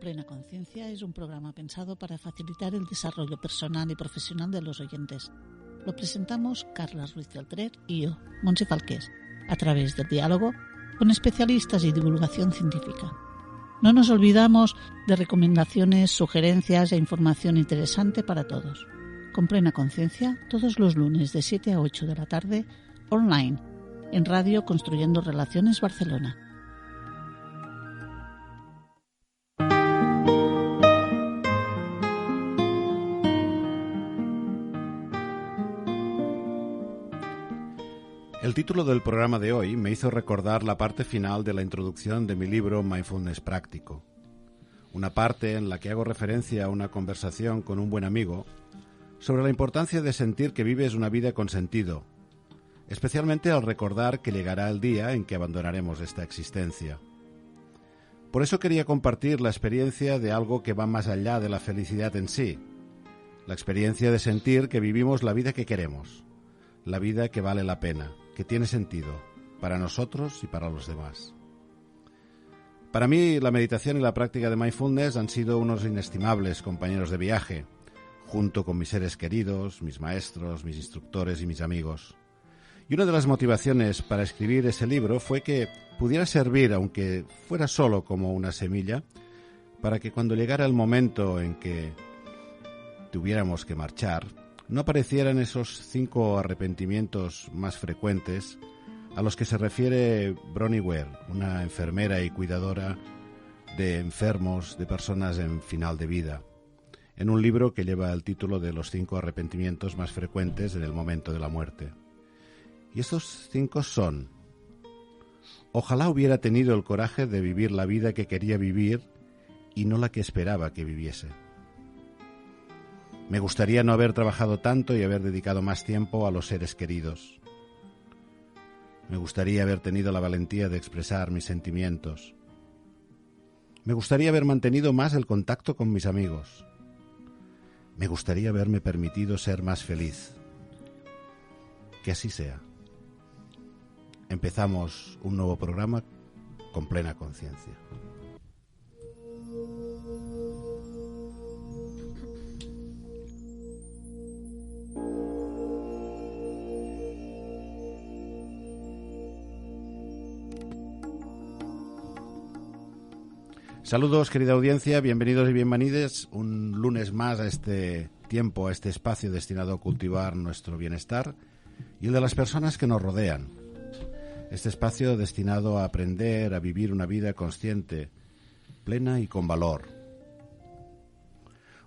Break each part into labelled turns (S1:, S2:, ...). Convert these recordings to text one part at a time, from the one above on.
S1: Plena Conciencia es un programa pensado para facilitar el desarrollo personal y profesional de los oyentes. Lo presentamos Carla Ruiz Geltrer y yo, Montse Falqués, a través del diálogo con especialistas y divulgación científica. No nos olvidamos de recomendaciones, sugerencias e información interesante para todos. Con Plena Conciencia, todos los lunes de 7 a 8 de la tarde, online, en Radio Construyendo Relaciones Barcelona.
S2: El título del programa de hoy me hizo recordar la parte final de la introducción de mi libro Mindfulness Práctico. Una parte en la que hago referencia a una conversación con un buen amigo sobre la importancia de sentir que vives una vida con sentido, especialmente al recordar que llegará el día en que abandonaremos esta existencia. Por eso quería compartir la experiencia de algo que va más allá de la felicidad en sí, la experiencia de sentir que vivimos la vida que queremos, la vida que vale la pena, que tiene sentido para nosotros y para los demás. Para mí, la meditación y la práctica de mindfulness han sido unos inestimables compañeros de viaje, junto con mis seres queridos, mis maestros, mis instructores y mis amigos. Y una de las motivaciones para escribir ese libro fue que pudiera servir, aunque fuera solo como una semilla, para que cuando llegara el momento en que tuviéramos que marchar, no aparecieran esos 5 arrepentimientos más frecuentes a los que se refiere Bronnie Ware, una enfermera y cuidadora de enfermos, de personas en final de vida, en un libro que lleva el título de los 5 arrepentimientos más frecuentes en el momento de la muerte. Y estos 5 son: ojalá hubiera tenido el coraje de vivir la vida que quería vivir y no la que esperaba que viviese. Me gustaría no haber trabajado tanto y haber dedicado más tiempo a los seres queridos. Me gustaría haber tenido la valentía de expresar mis sentimientos. Me gustaría haber mantenido más el contacto con mis amigos. Me gustaría haberme permitido ser más feliz. Que así sea. Empezamos un nuevo programa con Plena Conciencia. Saludos, querida audiencia, bienvenidos y bienvenidas un lunes más a este tiempo, a este espacio destinado a cultivar nuestro bienestar y el de las personas que nos rodean. Este espacio destinado a aprender a vivir una vida consciente, plena y con valor.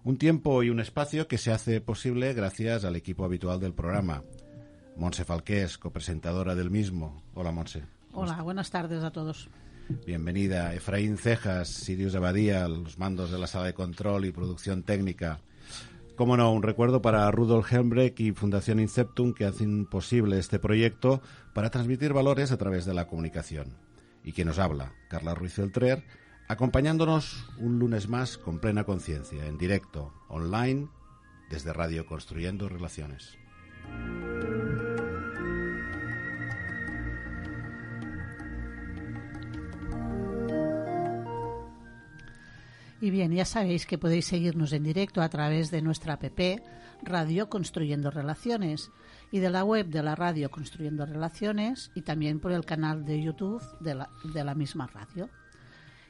S2: Un tiempo y un espacio que se hace posible gracias al equipo habitual del programa. Montse Falqués, copresentadora del mismo. Hola, Montse.
S1: Hola, buenas tardes a todos.
S2: Bienvenida. Efraín Cejas, Sirius Abadía, los mandos de la sala de control y producción técnica. Cómo no, un recuerdo para Rudolf Helmbrecht y Fundación Inceptum, que hacen posible este proyecto para transmitir valores a través de la comunicación. Y quien nos habla, Carla Ruiz Geltrer, acompañándonos un lunes más con Plena Conciencia, en directo, online, desde Radio Construyendo Relaciones.
S1: Y bien, ya sabéis que podéis seguirnos en directo a través de nuestra app Radio Construyendo Relaciones y de la web de la Radio Construyendo Relaciones y también por el canal de YouTube de la misma radio.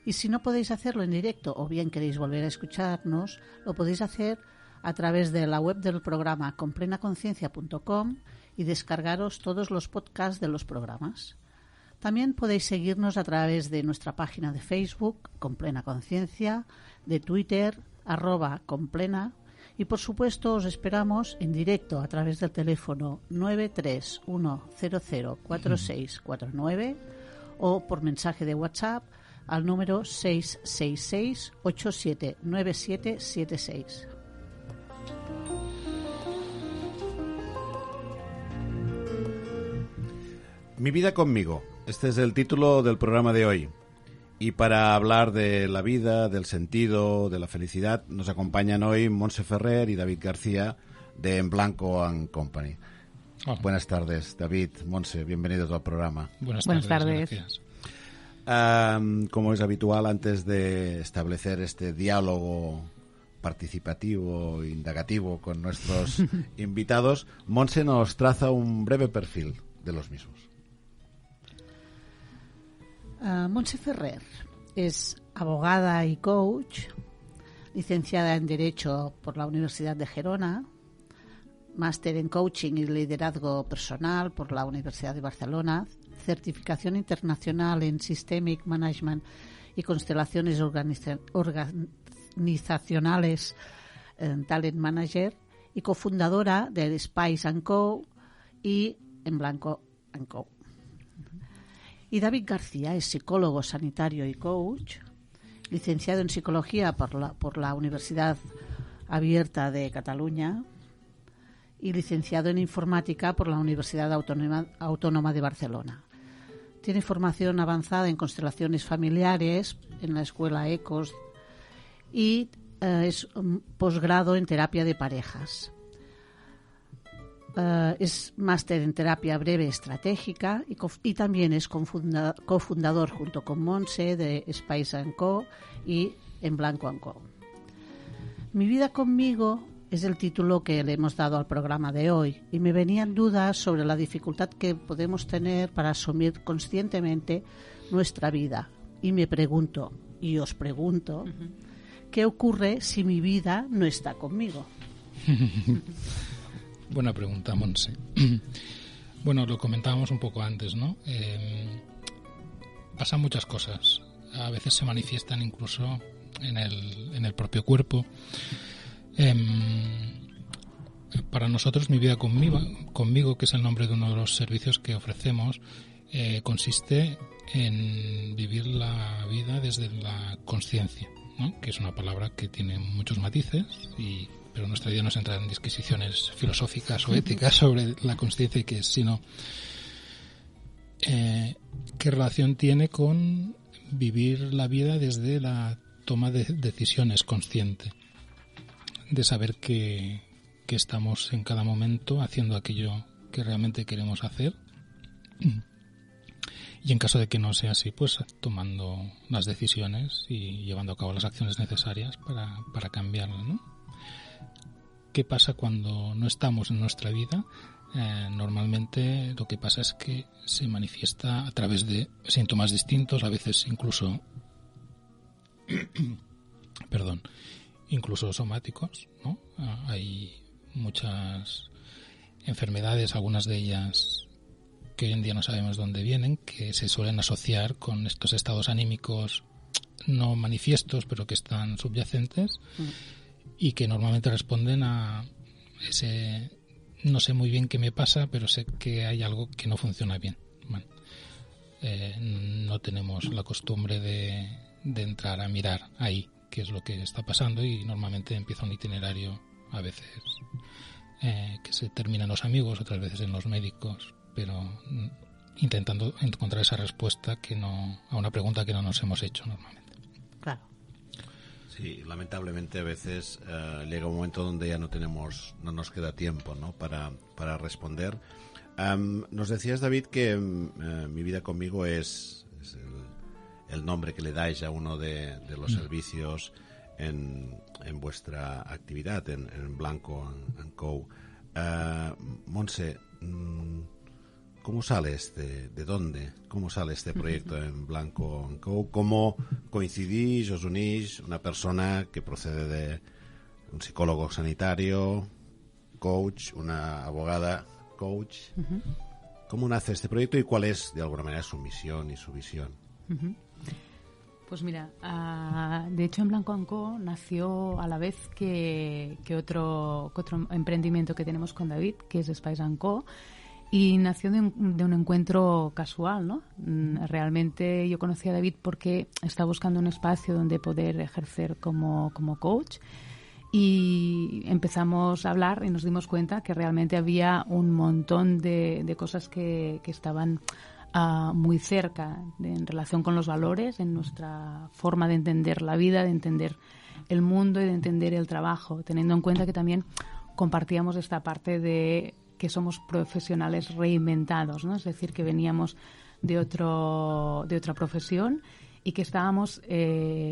S1: Y si no podéis hacerlo en directo o bien queréis volver a escucharnos, lo podéis hacer a través de la web del programa complenaconciencia.com y descargaros todos los podcasts de los programas. También podéis seguirnos a través de nuestra página de Facebook, Con Plena Conciencia, de Twitter, @Complena, y por supuesto os esperamos en directo a través del teléfono 931004649 o por mensaje de WhatsApp al número 666-879776.
S2: Mi vida conmigo. Este es el título del programa de hoy. Y para hablar de la vida, del sentido, de la felicidad, nos acompañan hoy Montse Ferrer y David García de En Blanco & Company.
S3: Hola.
S2: Buenas tardes, David, Montse, bienvenidos al programa.
S3: Buenas tardes.
S1: Buenas tardes.
S3: Gracias.
S2: Como es habitual, antes de establecer este diálogo participativo e indagativo con nuestros invitados, Montse nos traza un breve perfil de los mismos.
S1: Montse Ferrer es abogada y coach, licenciada en Derecho por la Universidad de Gerona, máster en Coaching y Liderazgo Personal por la Universidad de Barcelona, certificación internacional en Systemic Management y constelaciones organizacionales en Talent Manager y cofundadora de Spice & Co. y En Blanco & Co. Y David García es psicólogo sanitario y coach, licenciado en Psicología por la Universidad Abierta de Cataluña y licenciado en Informática por la Universidad Autónoma de Barcelona. Tiene formación avanzada en constelaciones familiares en la Escuela ECOS y es un posgrado en terapia de parejas. Es máster en terapia breve estratégica y también es cofundador junto con Montse de Spice & Co. y En Blanco & Co. Mi vida conmigo es el título que le hemos dado al programa de hoy y me venían dudas sobre la dificultad que podemos tener para asumir conscientemente nuestra vida. Y me pregunto, y os pregunto, ¿qué ocurre si mi vida no está conmigo?
S3: Buena pregunta, Montse. Bueno, lo comentábamos un poco antes, ¿no? Pasan muchas cosas. A veces se manifiestan incluso en el propio cuerpo. Para nosotros, Mi vida conmigo, que es el nombre de uno de los servicios que ofrecemos, consiste en vivir la vida desde la consciencia, ¿no? Que es una palabra que tiene muchos matices pero nuestra idea no es entrar en disquisiciones filosóficas o éticas sobre la consciencia y qué es, sino qué relación tiene con vivir la vida desde la toma de decisiones consciente, de saber que estamos en cada momento haciendo aquello que realmente queremos hacer y en caso de que no sea así, pues tomando las decisiones y llevando a cabo las acciones necesarias para cambiarlo, ¿no? ¿Qué pasa cuando no estamos en nuestra vida? Normalmente lo que pasa es que se manifiesta a través de síntomas distintos, a veces incluso incluso somáticos, ¿no? Hay muchas enfermedades, algunas de ellas que hoy en día no sabemos dónde vienen, que se suelen asociar con estos estados anímicos no manifiestos, pero que están subyacentes y que normalmente responden a ese no sé muy bien qué me pasa, pero sé que hay algo que no funciona bien. Bueno, no tenemos la costumbre de entrar a mirar ahí qué es lo que está pasando y normalmente empieza un itinerario a veces que se termina en los amigos, otras veces en los médicos, pero intentando encontrar esa respuesta a una pregunta que no nos hemos hecho normalmente.
S1: Claro.
S2: Sí, lamentablemente a veces llega un momento donde ya no nos queda tiempo, ¿no? para responder. Nos decías, David, que Mi vida conmigo es el nombre que le dais a uno de los servicios en vuestra actividad, en Blanco & Co. Montse, ¿cómo sale ¿de dónde? ¿Cómo sale este proyecto en Blanco & Co? ¿Cómo coincidís, os unís, una persona que procede de un psicólogo sanitario, coach, una abogada, coach? ¿Cómo nace este proyecto y cuál es, de alguna manera, su misión y su visión?
S4: Pues mira, de hecho en Blanco & Co nació a la vez que otro emprendimiento que tenemos con David, que es Spice & Co, y nació de un encuentro casual, ¿no? Realmente yo conocí a David porque estaba buscando un espacio donde poder ejercer como coach y empezamos a hablar y nos dimos cuenta que realmente había un montón de cosas que estaban muy cerca en relación con los valores, en nuestra forma de entender la vida, de entender el mundo y de entender el trabajo, teniendo en cuenta que también compartíamos esta parte de que somos profesionales reinventados, ¿no? Es decir, que veníamos de otra profesión y que estábamos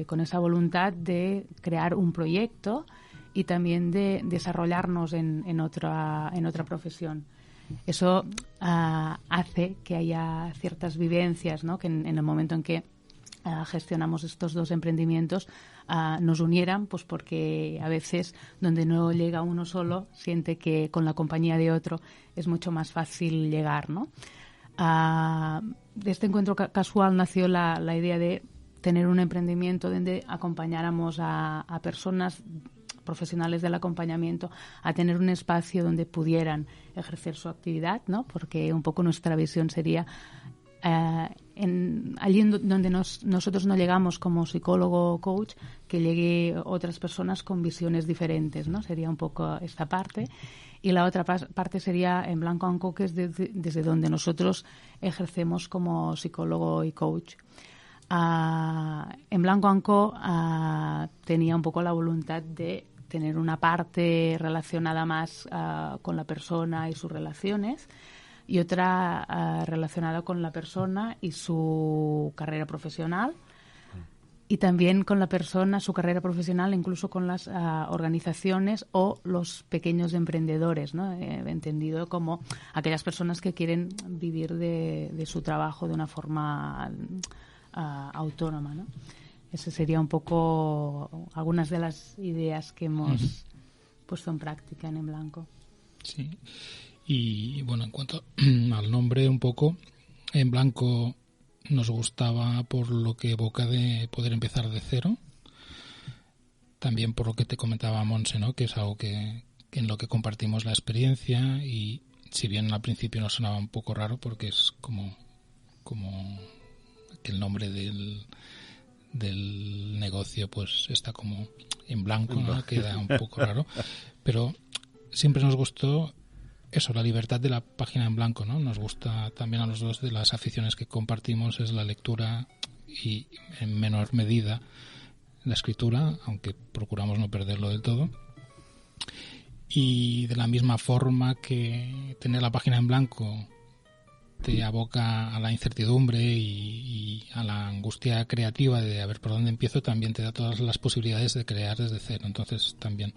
S4: con esa voluntad de crear un proyecto y también de desarrollarnos en otra profesión. Eso hace que haya ciertas vivencias, ¿no? Que en el momento en que gestionamos estos dos emprendimientos nos unieran, pues porque a veces donde no llega uno solo siente que con la compañía de otro es mucho más fácil llegar, ¿no? De este encuentro casual nació la idea de tener un emprendimiento donde acompañáramos a personas profesionales del acompañamiento a tener un espacio donde pudieran ejercer su actividad, ¿no? Porque un poco nuestra visión sería allí donde nosotros no llegamos como psicólogo o coach, que llegue otras personas con visiones diferentes, ¿no? Sería un poco esta parte. Y la otra parte sería en Blanco & Co, que es desde donde nosotros ejercemos como psicólogo y coach. En Blanco & Co tenía un poco la voluntad de tener una parte relacionada más con la persona y sus relaciones y otra relacionada con la persona y su carrera profesional. Y también con la persona, su carrera profesional, incluso con las organizaciones o los pequeños emprendedores, ¿no? Entendido como aquellas personas que quieren vivir de su trabajo de una forma autónoma, ¿no? Ese sería un poco algunas de las ideas que hemos puesto en práctica en Blanco.
S3: Sí. Y bueno, en cuanto al nombre, un poco, en Blanco nos gustaba por lo que evoca de poder empezar de cero. También por lo que te comentaba Monse, ¿no? Que es algo que en lo que compartimos la experiencia, y si bien al principio nos sonaba un poco raro porque es como que el nombre del negocio pues está como en blanco, ¿no? Queda un poco raro, pero siempre nos gustó eso, la libertad de la página en blanco, ¿no? Nos gusta también a los dos, de las aficiones que compartimos es la lectura y en menor medida la escritura, aunque procuramos no perderlo del todo. Y de la misma forma que tener la página en blanco te aboca a la incertidumbre y a la angustia creativa de a ver por dónde empiezo, también te da todas las posibilidades de crear desde cero. Entonces también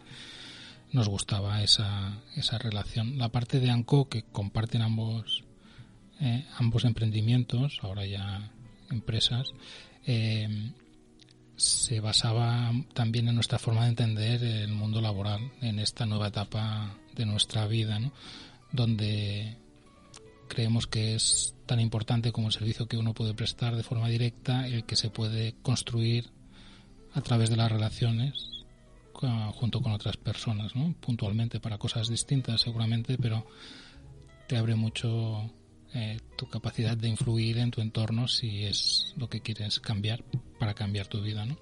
S3: nos gustaba esa relación. La parte de ANCO, que comparten ambos emprendimientos, ahora ya empresas, se basaba también en nuestra forma de entender el mundo laboral en esta nueva etapa de nuestra vida, ¿no? Donde creemos que es tan importante como el servicio que uno puede prestar de forma directa, el que se puede construir a través de las relaciones junto con otras personas, ¿no? Puntualmente para cosas distintas seguramente, pero te abre mucho tu capacidad de influir en tu entorno si es lo que quieres cambiar para cambiar tu vida, ¿no?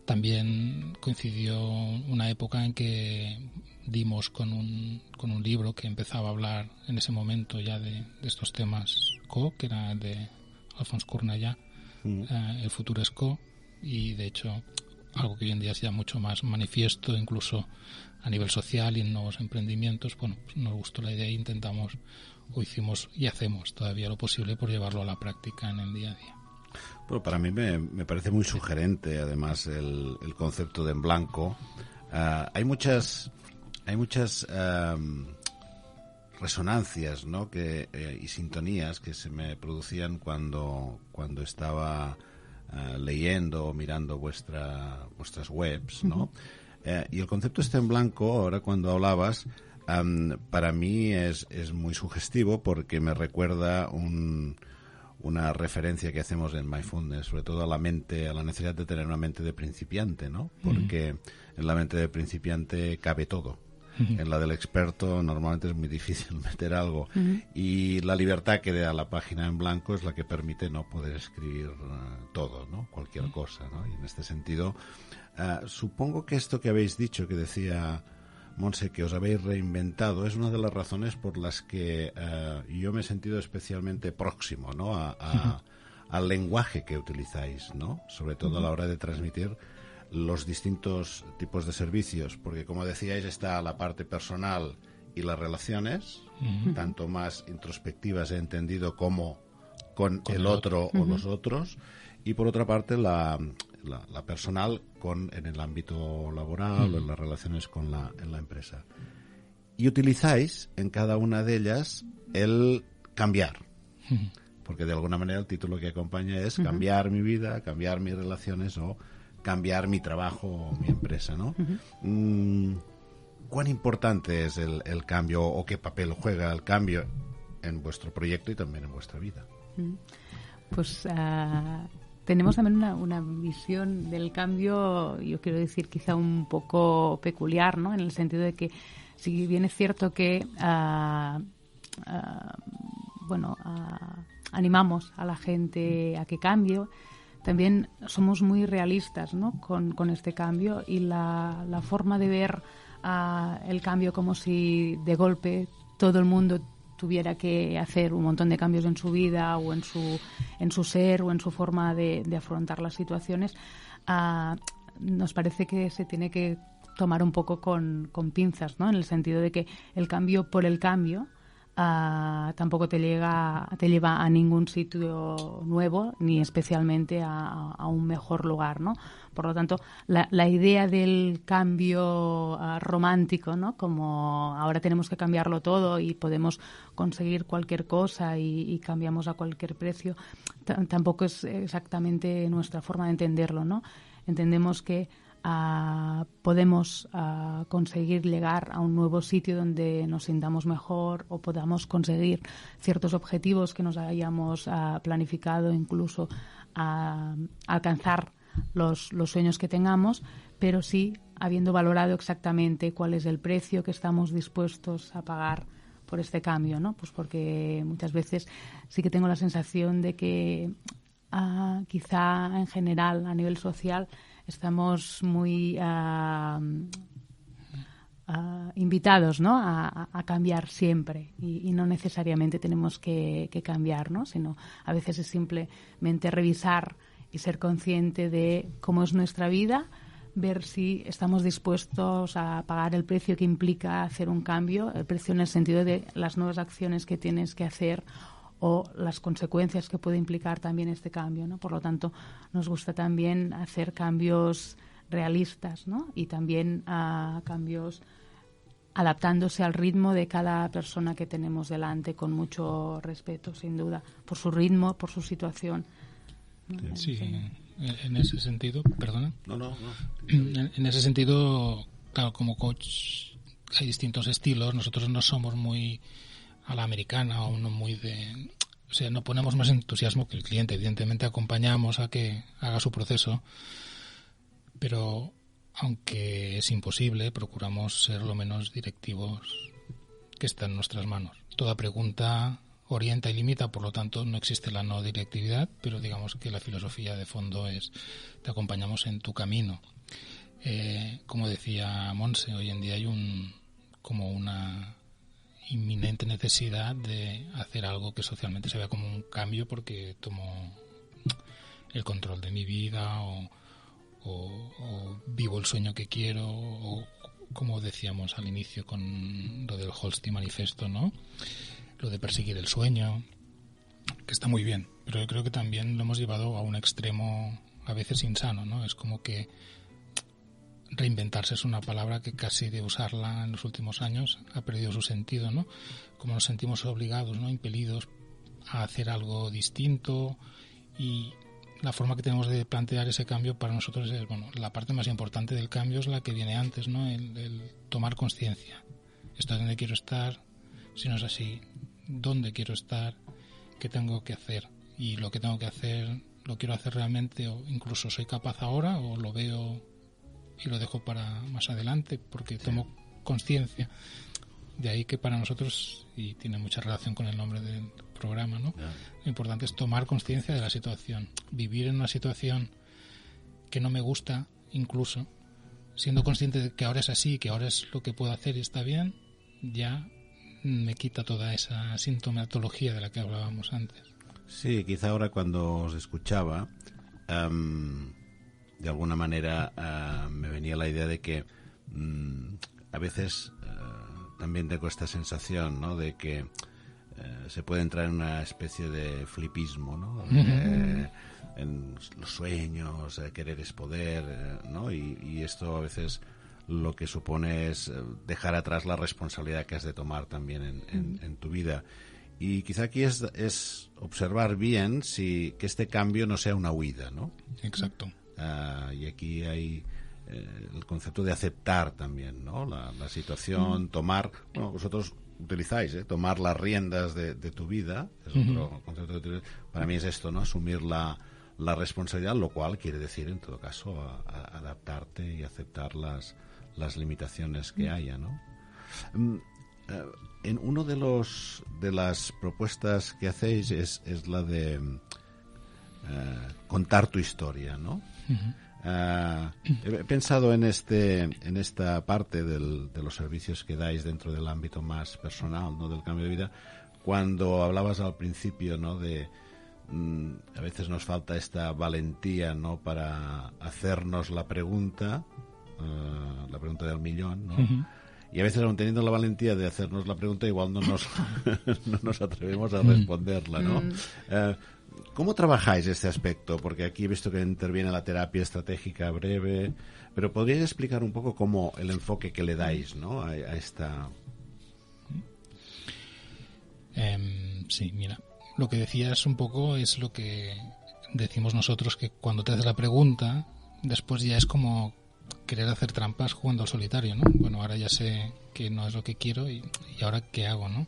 S3: También coincidió una época en que dimos con un libro que empezaba a hablar en ese momento ya de estos temas que era de Alphonse Cournayat, El futuro es Co, y de hecho algo que hoy en día es ya mucho más manifiesto incluso a nivel social y en nuevos emprendimientos. Bueno, pues nos gustó la idea e intentamos o hicimos y hacemos todavía lo posible por llevarlo a la práctica en el día a día.
S2: Bueno, para mí me parece muy sugerente además el concepto de en blanco. Hay muchas resonancias, ¿no? Y sintonías que se me producían cuando estaba leyendo o mirando vuestras webs, ¿no? Y el concepto está en blanco, ahora cuando hablabas, para mí es muy sugestivo porque me recuerda una referencia que hacemos en Mindfulness, sobre todo a la necesidad de tener una mente de principiante, ¿no? Porque en la mente de principiante cabe todo. En la del experto normalmente es muy difícil meter algo. Y la libertad que da la página en blanco es la que permite no poder escribir todo, ¿no? Cualquier cosa, ¿no? Y en este sentido, supongo que esto que habéis dicho, que decía Monse, que os habéis reinventado, es una de las razones por las que yo me he sentido especialmente próximo, ¿no? Al lenguaje que utilizáis, ¿no? Sobre todo a la hora de transmitir los distintos tipos de servicios, porque como decíais está la parte personal y las relaciones, tanto más introspectivas he entendido como con el otro o los otros, y por otra parte la personal en el ámbito laboral o en las relaciones en la empresa. Y utilizáis en cada una de ellas el cambiar, porque de alguna manera el título que acompaña es cambiar mi vida, cambiar mis relaciones o cambiar mi trabajo o mi empresa, ¿no? ¿Cuán importante es el cambio o qué papel juega el cambio en vuestro proyecto y también en vuestra vida?
S4: Pues tenemos también una visión del cambio, yo quiero decir, quizá un poco peculiar, ¿no? En el sentido de que, si bien es cierto que animamos a la gente a que cambie, también somos muy realistas, ¿no? con este cambio, y la forma de ver el cambio como si de golpe todo el mundo tuviera que hacer un montón de cambios en su vida o en su ser o en su forma de afrontar las situaciones, nos parece que se tiene que tomar un poco con pinzas, ¿no? En el sentido de que el cambio por el cambio tampoco te lleva a ningún sitio nuevo, ni especialmente a un mejor lugar, ¿no? Por lo tanto, la idea del cambio romántico, ¿no? Como ahora tenemos que cambiarlo todo y podemos conseguir cualquier cosa y cambiamos a cualquier precio, tampoco es exactamente nuestra forma de entenderlo, ¿no? Entendemos que podemos conseguir llegar a un nuevo sitio donde nos sintamos mejor o podamos conseguir ciertos objetivos que nos hayamos planificado, incluso alcanzar los sueños que tengamos, pero sí habiendo valorado exactamente cuál es el precio que estamos dispuestos a pagar por este cambio, ¿no? Pues porque muchas veces sí que tengo la sensación de que quizá en general a nivel social estamos muy invitados, ¿no? a cambiar siempre y no necesariamente tenemos que cambiar, ¿no? Sino a veces es simplemente revisar y ser consciente de cómo es nuestra vida, ver si estamos dispuestos a pagar el precio que implica hacer un cambio, el precio en el sentido de las nuevas acciones que tienes que hacer o las consecuencias que puede implicar también este cambio, ¿no? Por lo tanto, nos gusta también hacer cambios realistas, ¿no? Y también cambios adaptándose al ritmo de cada persona que tenemos delante, con mucho respeto, sin duda, por su ritmo, por su situación, ¿no?
S3: Sí, en ese sentido, perdona.
S2: No.
S3: En ese sentido, claro, como coach hay distintos estilos. Nosotros no somos muy a la americana o no muy de... O sea, no ponemos más entusiasmo que el cliente. Evidentemente acompañamos a que haga su proceso, pero aunque es imposible, procuramos ser lo menos directivos que está en nuestras manos. Toda pregunta orienta y limita, por lo tanto no existe la no directividad, pero digamos que la filosofía de fondo es: te acompañamos en tu camino. Como decía Monse, hoy en día hay una inminente necesidad de hacer algo que socialmente se vea como un cambio, porque tomo el control de mi vida o vivo el sueño que quiero, o como decíamos al inicio con lo del Holstein Manifesto, ¿no? Lo de perseguir el sueño, que está muy bien, pero yo creo que también lo hemos llevado a un extremo a veces insano, ¿no? Es como que reinventarse es una palabra que casi de usarla en los últimos años ha perdido su sentido, ¿no? Como nos sentimos obligados, ¿no? Impelidos a hacer algo distinto, y la forma que tenemos de plantear ese cambio para nosotros es, bueno, la parte más importante del cambio es la que viene antes, ¿no? El tomar conciencia. Esto es donde quiero estar. Si no es así, ¿dónde quiero estar? ¿Qué tengo que hacer? Y lo que tengo que hacer, ¿lo quiero hacer realmente? O incluso soy capaz ahora, o lo veo y lo dejo para más adelante porque tomo conciencia. De ahí que para nosotros, y tiene mucha relación con el nombre del programa, ¿no? Lo importante es tomar conciencia de la situación, vivir en una situación que no me gusta, incluso siendo consciente de que ahora es así, que ahora es lo que puedo hacer y está bien, ya me quita toda esa sintomatología de la que hablábamos antes.
S2: Sí, quizá ahora cuando os escuchaba, de alguna manera me venía la idea de que a veces también tengo esta sensación, ¿no? De que se puede entrar en una especie de flipismo, ¿no? En los sueños, querer es poder, ¿no? Y esto a veces lo que supone es dejar atrás la responsabilidad que has de tomar también en tu vida. Y quizá aquí es observar bien que este cambio no sea una huida, ¿no?
S3: Exacto.
S2: Y aquí hay el concepto de aceptar también, ¿no? La situación, tomar... Bueno, vosotros utilizáis, tomar las riendas de tu vida, es otro concepto de para mí es esto, ¿no? Asumir la responsabilidad, lo cual quiere decir, en todo caso, adaptarte y aceptar las limitaciones que haya, ¿no? En uno de las propuestas que hacéis es la de contar tu historia, ¿no? He pensado en esta parte de los servicios que dais dentro del ámbito más personal, ¿no? Del cambio de vida, cuando hablabas al principio, ¿no? De a veces nos falta esta valentía, ¿no? Para hacernos la pregunta del millón, ¿no? Y a veces, aun teniendo la valentía de hacernos la pregunta, igual no nos atrevemos a responderla, ¿no? ¿Cómo trabajáis este aspecto? Porque aquí he visto que interviene la terapia estratégica breve, pero ¿podríais explicar un poco cómo el enfoque que le dais, ¿no? a esta...
S3: Sí, mira, lo que decías un poco es lo que decimos nosotros, que cuando te haces la pregunta, después ya es como querer hacer trampas jugando al solitario, ¿no? Bueno, ahora ya sé que no es lo que quiero y ahora ¿qué hago, no?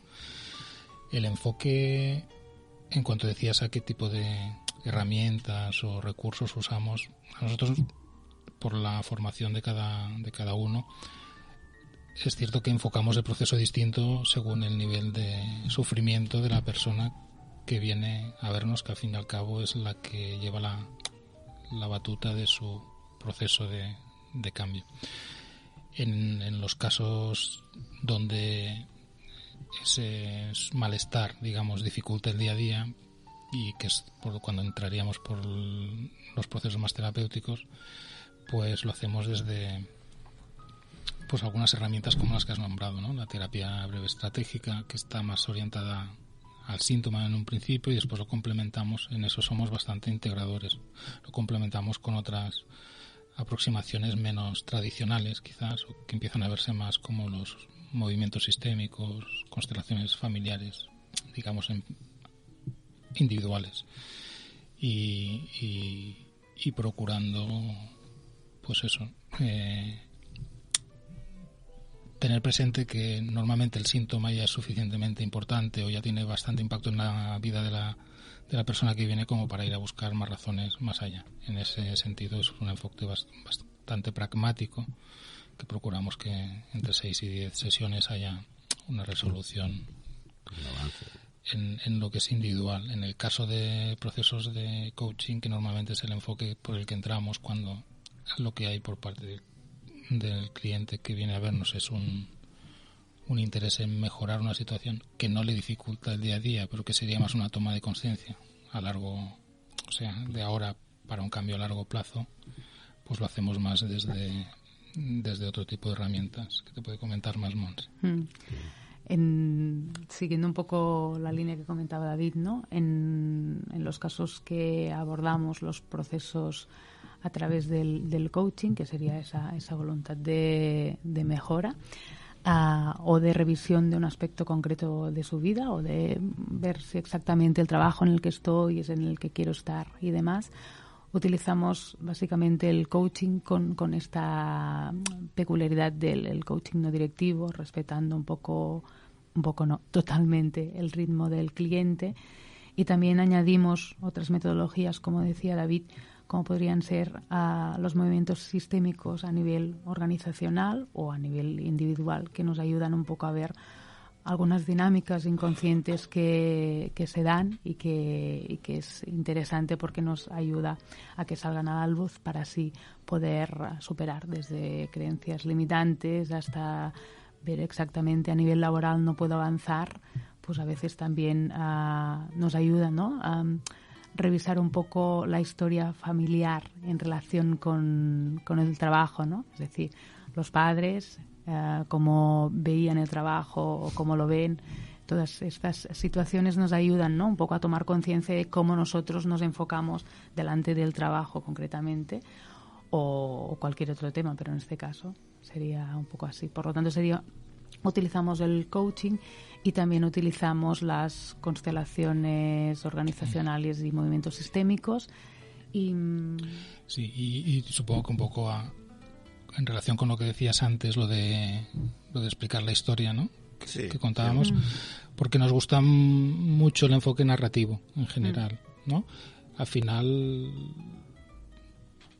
S3: El enfoque, en cuanto decías a qué tipo de herramientas o recursos usamos, a nosotros, por la formación de cada uno, es cierto que enfocamos el proceso distinto según el nivel de sufrimiento de la persona que viene a vernos, que al fin y al cabo es la que lleva la batuta de su proceso de cambio. En los casos donde ese malestar, digamos, dificulta el día a día, y que es cuando entraríamos por los procesos más terapéuticos, pues lo hacemos desde pues algunas herramientas como las que has nombrado, ¿no? La terapia breve estratégica, que está más orientada al síntoma en un principio, y después lo complementamos, en eso somos bastante integradores, lo complementamos con otras aproximaciones menos tradicionales, quizás, o que empiezan a verse más como los movimientos sistémicos, constelaciones familiares, digamos, individuales, y procurando, pues eso, tener presente que normalmente el síntoma ya es suficientemente importante o ya tiene bastante impacto en la vida de la persona que viene como para ir a buscar más razones más allá. En ese sentido es un enfoque bastante pragmático, que procuramos que entre 6 y 10 sesiones haya una resolución en lo que es individual. En el caso de procesos de coaching, que normalmente es el enfoque por el que entramos cuando lo que hay por parte del cliente que viene a vernos es un interés en mejorar una situación que no le dificulta el día a día, pero que sería más una toma de conciencia a largo, o sea, de ahora para un cambio a largo plazo, pues lo hacemos más desde otro tipo de herramientas que te puede comentar más, Monse.
S4: Siguiendo un poco la línea que comentaba David, ¿no? En los casos que abordamos los procesos a través del coaching, que sería esa voluntad de mejora, o de revisión de un aspecto concreto de su vida, o de ver si exactamente el trabajo en el que estoy es en el que quiero estar y demás, utilizamos básicamente el coaching con esta peculiaridad del coaching no directivo, respetando un poco no, totalmente el ritmo del cliente, y también añadimos otras metodologías, como decía David, como podrían ser los movimientos sistémicos a nivel organizacional o a nivel individual, que nos ayudan un poco a ver algunas dinámicas inconscientes que se dan y que es interesante porque nos ayuda a que salgan a la luz para así poder superar desde creencias limitantes hasta ver exactamente a nivel laboral no puedo avanzar, pues a veces también nos ayuda, ¿no? A revisar un poco la historia familiar en relación con el trabajo, ¿no? Es decir, los padres, cómo veían el trabajo o cómo lo ven, todas estas situaciones nos ayudan, ¿no?, un poco a tomar conciencia de cómo nosotros nos enfocamos delante del trabajo concretamente o cualquier otro tema, pero en este caso sería un poco así. Por lo tanto, utilizamos el coaching y también utilizamos las constelaciones organizacionales y movimientos sistémicos.
S3: Sí, y supongo que un poco en relación con lo que decías antes, lo de explicar la historia, ¿no?, que contábamos, porque nos gusta mucho el enfoque narrativo en general, ¿no? Al final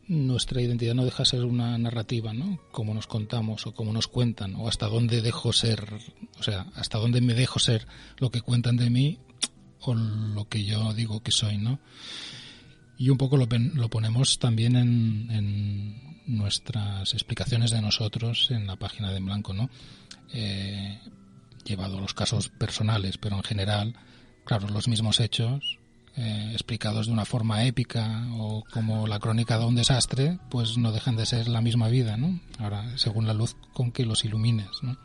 S3: nuestra identidad no deja de ser una narrativa, ¿no?, como nos contamos o como nos cuentan, o hasta dónde dejo ser, o sea, hasta dónde me dejo ser lo que cuentan de mí o lo que yo digo que soy, ¿no? Y un poco lo ponemos también en nuestras explicaciones de nosotros en la página de En Blanco, ¿no? Llevado a los casos personales, pero en general, claro, los mismos hechos explicados de una forma épica o como la crónica de un desastre, pues no dejan de ser la misma vida, ¿no? Ahora, según la luz con que los ilumines, ¿no?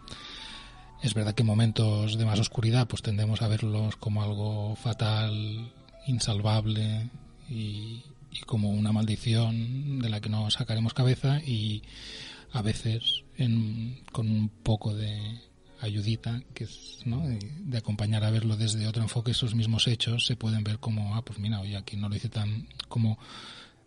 S3: Es verdad que en momentos de más oscuridad pues tendemos a verlos como algo fatal, insalvable y como una maldición de la que no sacaremos cabeza, y a veces con un poco de ayudita, que es, ¿no?, de acompañar a verlo desde otro enfoque, esos mismos hechos se pueden ver como, pues mira, oye, aquí no lo hice tan, como,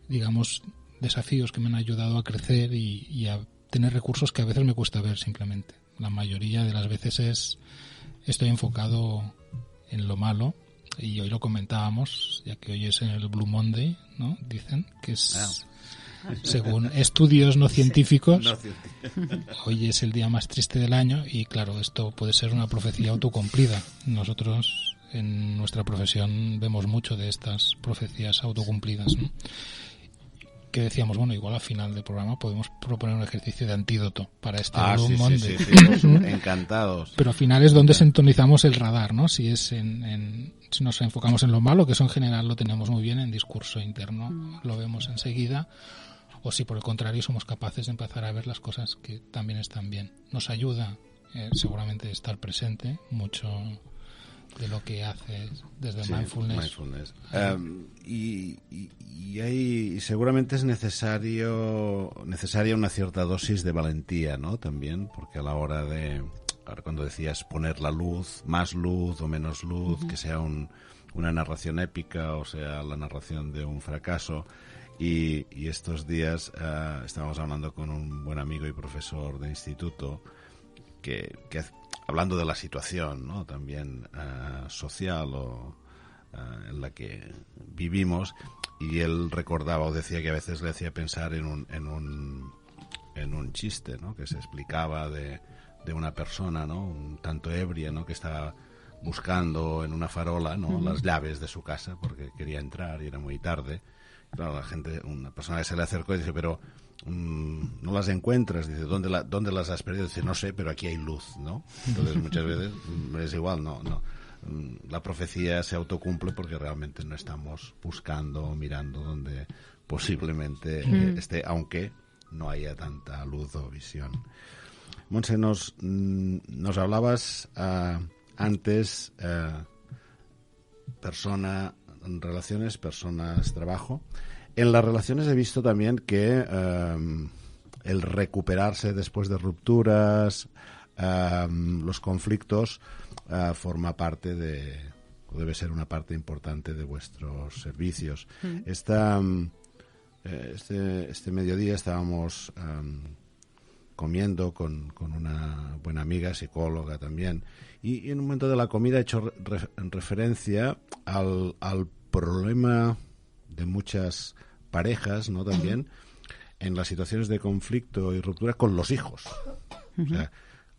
S3: digamos, desafíos que me han ayudado a crecer y a tener recursos que a veces me cuesta ver simplemente. La mayoría de las veces estoy enfocado en lo malo, y hoy lo comentábamos, ya que hoy es el Blue Monday, ¿no?, dicen que es... Según estudios no científicos, hoy es el día más triste del año, y claro, esto puede ser una profecía autocumplida. Nosotros en nuestra profesión vemos mucho de estas profecías autocumplidas, ¿no? Que decíamos, bueno, igual al final del programa podemos proponer un ejercicio de antídoto para este Blue Monday.
S2: Sí. Encantados.
S3: Pero al final es donde sintonizamos el radar, ¿no? Si es si nos enfocamos en lo malo, que eso en general lo tenemos muy bien en discurso interno, lo vemos enseguida, o si por el contrario somos capaces de empezar a ver las cosas que también están bien. Nos ayuda seguramente estar presente mucho de lo que haces desde mindfulness.
S2: Y seguramente es necesaria una cierta dosis de valentía, ¿no?, también, porque a la hora de, ahora cuando decías poner la luz, más luz o menos luz, que sea una narración épica o sea la narración de un fracaso. Y estos días estábamos hablando con un buen amigo y profesor de instituto que hablando de la situación, ¿no?, también social en la que vivimos, y él recordaba o decía que a veces le hacía pensar en un chiste, ¿no?, que se explicaba de una persona, ¿no?, un tanto ebria, ¿no?, que estaba buscando en una farola, ¿no?, las llaves de su casa porque quería entrar y era muy tarde. Claro, una persona que se le acercó y dice, pero no las encuentras, dice, ¿dónde las has perdido? Dice, no sé, pero aquí hay luz, ¿no? Entonces muchas veces es igual, no. La profecía se autocumple porque realmente no estamos buscando o mirando donde posiblemente esté, aunque no haya tanta luz o visión. Montse, nos hablabas antes relaciones, personas, trabajo. En las relaciones he visto también que el recuperarse después de rupturas, los conflictos, forma parte o debe ser una parte importante de vuestros servicios. Este mediodía estábamos comiendo con una buena amiga, psicóloga también, y en un momento de la comida he hecho referencia al problema de muchas parejas, ¿no?, también en las situaciones de conflicto y ruptura con los hijos. O sea,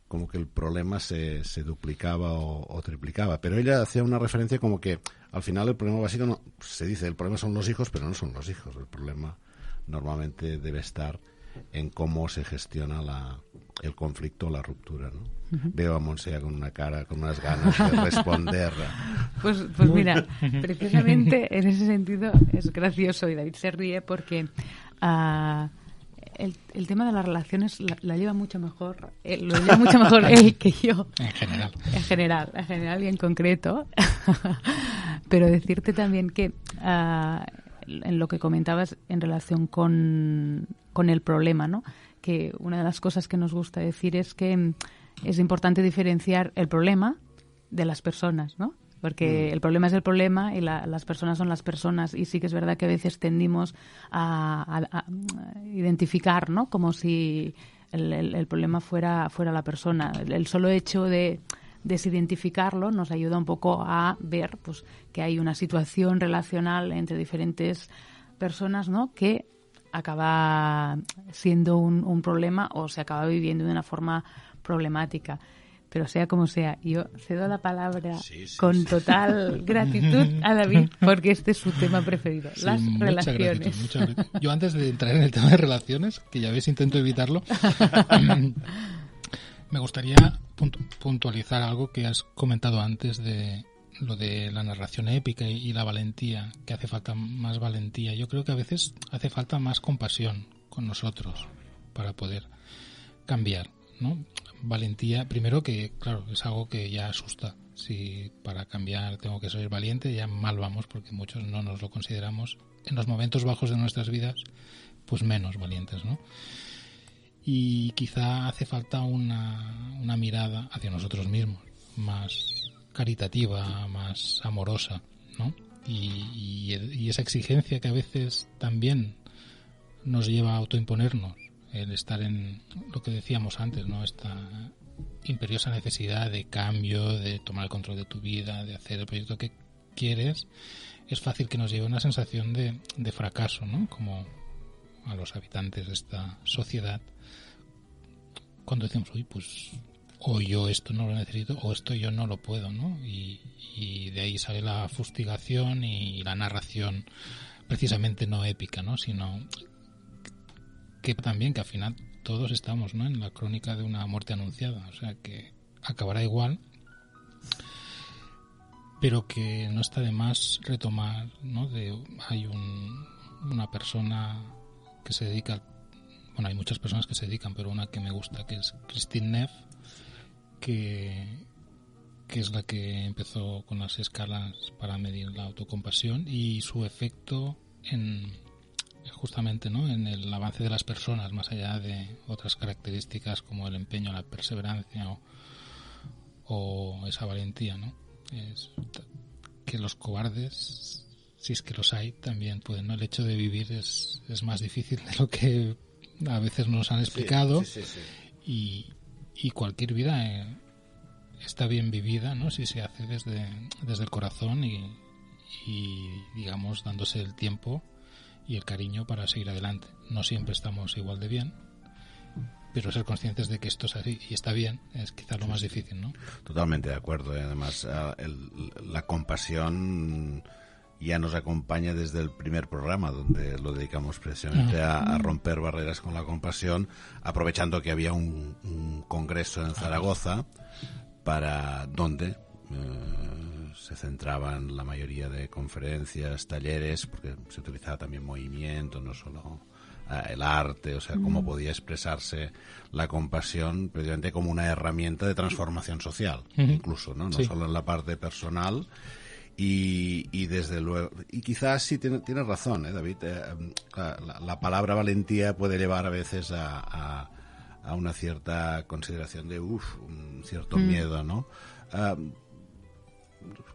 S2: como que el problema se duplicaba o triplicaba, pero ella hacía una referencia como que al final el problema básico no se dice, el problema son los hijos, pero no son los hijos, el problema normalmente debe estar en cómo se gestiona el conflicto o la ruptura, ¿no? Veo a Montse con una cara, con unas ganas de responder.
S4: Pues mira, precisamente en ese sentido es gracioso y David se ríe porque el tema de las relaciones la lleva mucho mejor, lo lleva mucho mejor él que yo. En general y en concreto. Pero decirte también que en lo que comentabas en relación con el problema, ¿no? Que una de las cosas que nos gusta decir es que es importante diferenciar el problema de las personas, ¿no? Porque el problema es el problema y las personas son las personas, y sí que es verdad que a veces tendimos a identificar, ¿no? Como si el problema fuera la persona. El solo hecho de desidentificarlo nos ayuda un poco a ver, pues, que hay una situación relacional entre diferentes personas, ¿no? Que acaba siendo un problema o se acaba viviendo de una forma problemática. Pero sea como sea, yo cedo la palabra con total gratitud a David, porque este es su tema preferido, las relaciones.
S3: Mucha gratitud. Yo, antes de entrar en el tema de relaciones, que ya veis, intento evitarlo, me gustaría puntualizar algo que has comentado antes de lo de la narración épica y la valentía, que hace falta más valentía. Yo creo que a veces hace falta más compasión con nosotros para poder cambiar, ¿no? Valentía, primero, que claro, es algo que ya asusta. Si para cambiar tengo que ser valiente, ya mal vamos, porque muchos no nos lo consideramos. En los momentos bajos de nuestras vidas, pues menos valientes, ¿no? Y quizá hace falta una mirada hacia nosotros mismos, más caritativa, más amorosa, ¿no? Y esa exigencia que a veces también nos lleva a autoimponernos, el estar en lo que decíamos antes, ¿no? Esta imperiosa necesidad de cambio, de tomar el control de tu vida, de hacer el proyecto que quieres, es fácil que nos lleve a una sensación de fracaso, ¿no? Como a los habitantes de esta sociedad, cuando decimos, uy, pues o yo esto no lo necesito o esto yo no lo puedo, ¿no? Y de ahí sale la fustigación y la narración precisamente no épica, ¿no? Sino que también que al final todos estamos, ¿no? En la crónica de una muerte anunciada, o sea que acabará igual, pero que no está de más retomar, ¿no? Hay una persona que se dedica, bueno, hay muchas personas que se dedican, pero una que me gusta, que es Christine Neff, que es la que empezó con las escalas para medir la autocompasión y su efecto justamente, ¿no? En el avance de las personas, más allá de otras características como el empeño, la perseverancia o esa valentía, ¿no? Es que los cobardes, si es que los hay, también pueden, ¿no? El hecho de vivir es más difícil de lo que a veces nos han explicado. Sí. Y cualquier vida está bien vivida, ¿no? Si se hace desde el corazón y digamos dándose el tiempo y el cariño para seguir adelante. No siempre estamos igual de bien, pero ser conscientes de que esto es así y está bien es quizás lo más difícil, ¿no?
S2: Totalmente de acuerdo. Además, la compasión ya nos acompaña desde el primer programa, donde lo dedicamos precisamente a romper barreras con la compasión, aprovechando que había un congreso en Zaragoza para donde se centraban la mayoría de conferencias, talleres, porque se utilizaba también movimiento, no solo el arte, o sea, cómo podía expresarse la compasión precisamente como una herramienta de transformación social, incluso, ¿no? No solo en la parte personal. Y desde luego, y quizás sí tienes razón, David, la palabra valentía puede llevar a veces a una cierta consideración de un cierto miedo, ¿no?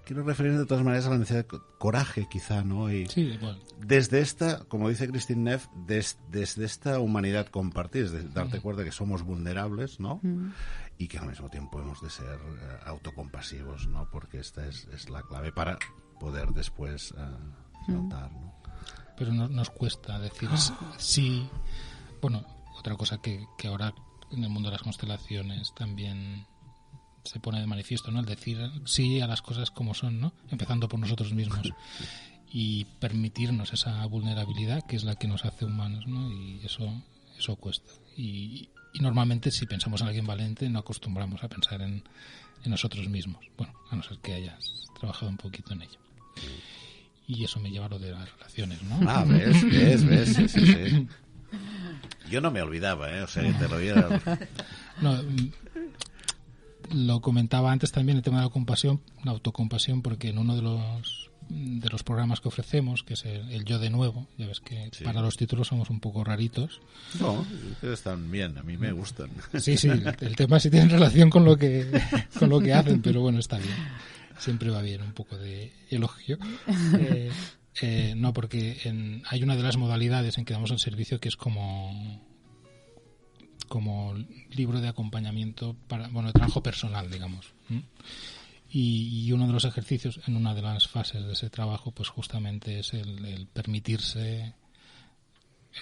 S2: Quiero referirme de todas maneras a la necesidad de coraje, quizá, ¿no? Y
S3: sí, bueno.
S2: Desde esta, como dice Christine Neff, desde esta humanidad compartida, es decir, darte cuenta que somos vulnerables, ¿no? Y que al mismo tiempo hemos de ser autocompasivos, ¿no? Porque esta es la clave para poder después saltar, ¿no?
S3: Pero nos cuesta decir sí. Bueno, otra cosa que ahora en el mundo de las constelaciones también se pone de manifiesto, ¿no? El decir sí a las cosas como son, ¿no? Empezando por nosotros mismos y permitirnos esa vulnerabilidad que es la que nos hace humanos, ¿no? Y eso cuesta. Y normalmente si pensamos en alguien valiente no acostumbramos a pensar en nosotros mismos. Bueno, a no ser que hayas trabajado un poquito en ello. Y eso me lleva a lo de las relaciones, ¿no?
S2: ¿Ves? Sí. Yo no me olvidaba, o sea, que te lo diera.
S3: No, lo comentaba antes también el tema de la autocompasión, porque en uno de los programas que ofrecemos, que es el Yo de Nuevo, ya ves que para los títulos somos un poco raritos.
S2: No, están bien, a mí me gustan.
S3: Sí, el tema sí tiene relación con lo que hacen, pero bueno, está bien. Siempre va bien un poco de elogio. No, porque hay una de las modalidades en que damos el servicio que es como libro de acompañamiento de trabajo personal, digamos. Y uno de los ejercicios en una de las fases de ese trabajo pues justamente es el permitirse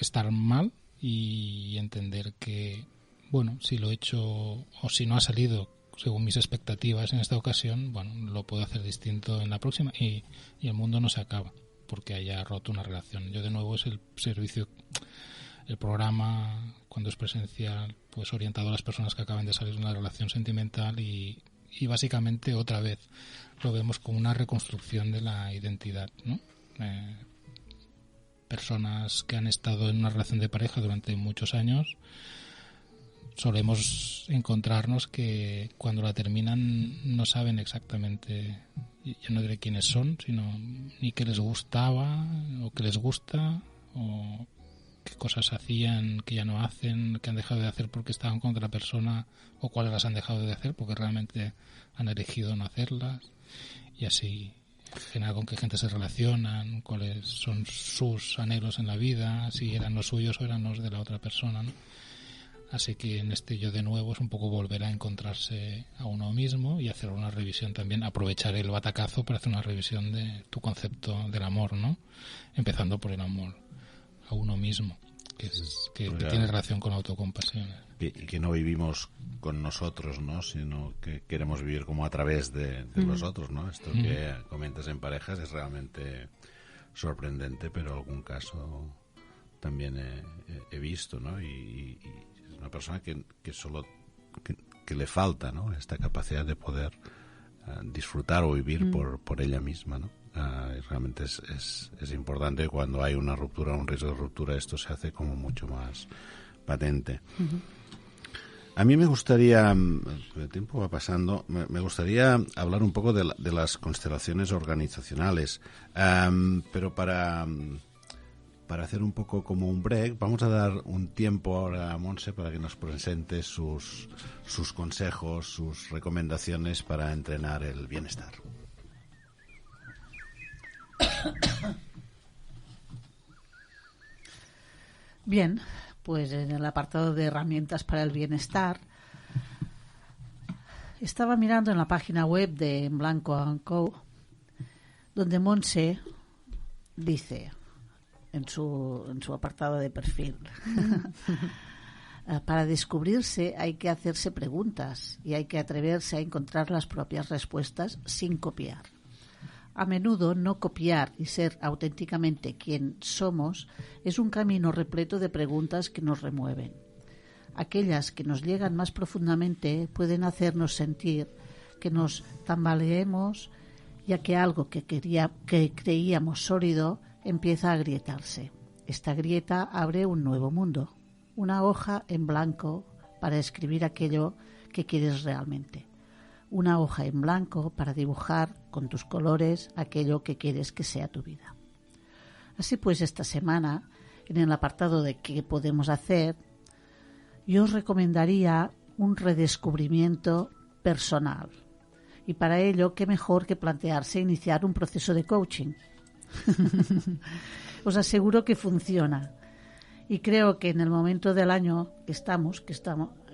S3: estar mal y entender que, bueno, si lo he hecho o si no ha salido según mis expectativas en esta ocasión, bueno, lo puedo hacer distinto en la próxima y el mundo no se acaba porque haya roto una relación. Yo de nuevo es el servicio, el programa cuando es presencial, pues orientado a las personas que acaban de salir de una relación sentimental y básicamente otra vez lo vemos como una reconstrucción de la identidad, ¿no? Personas que han estado en una relación de pareja durante muchos años solemos encontrarnos que cuando la terminan no saben exactamente, yo no diré quiénes son, sino ni qué les gustaba o qué les gusta o qué cosas hacían que ya no hacen, que han dejado de hacer porque estaban con otra persona o cuáles las han dejado de hacer porque realmente han elegido no hacerlas y así en general con qué gente se relacionan, cuáles son sus anhelos en la vida, si eran los suyos o eran los de la otra persona, ¿no? Así que en este Yo de Nuevo es un poco volver a encontrarse a uno mismo y hacer una revisión también, aprovechar el batacazo para hacer una revisión de tu concepto del amor, ¿no? Empezando por el amor a uno mismo, que tiene relación con la autocompasión.
S2: Y que no vivimos con nosotros, ¿no? Sino que queremos vivir como a través de los otros, ¿no? Esto que comentas en parejas es realmente sorprendente, pero algún caso también he visto, ¿no? Y es una persona que solo que le falta, ¿no? Esta capacidad de poder disfrutar o vivir por ella misma, ¿no? Realmente es importante. Cuando hay una ruptura, un riesgo de ruptura, esto se hace como mucho más patente. A mí me gustaría, el tiempo va pasando, me gustaría hablar un poco de las constelaciones organizacionales, pero para hacer un poco como un break, vamos a dar un tiempo ahora a Montse para que nos presente sus consejos, sus recomendaciones para entrenar el bienestar.
S1: Bien, pues en el apartado de herramientas para el bienestar estaba mirando en la página web de En Blanco & Co, donde Montse dice en su apartado de perfil para descubrirse hay que hacerse preguntas y hay que atreverse a encontrar las propias respuestas sin copiar. A menudo no copiar y ser auténticamente quien somos es un camino repleto de preguntas que nos remueven. Aquellas que nos llegan más profundamente pueden hacernos sentir que nos tambaleemos, ya que algo que creíamos sólido empieza a agrietarse. Esta grieta abre un nuevo mundo, una hoja en blanco para escribir aquello que quieres realmente. Una hoja en blanco para dibujar con tus colores aquello que quieres que sea tu vida. Así pues, esta semana, en el apartado de qué podemos hacer, yo os recomendaría un redescubrimiento personal. Y para ello, qué mejor que plantearse iniciar un proceso de coaching. Os aseguro que funciona. Y creo que en el momento del año que estamos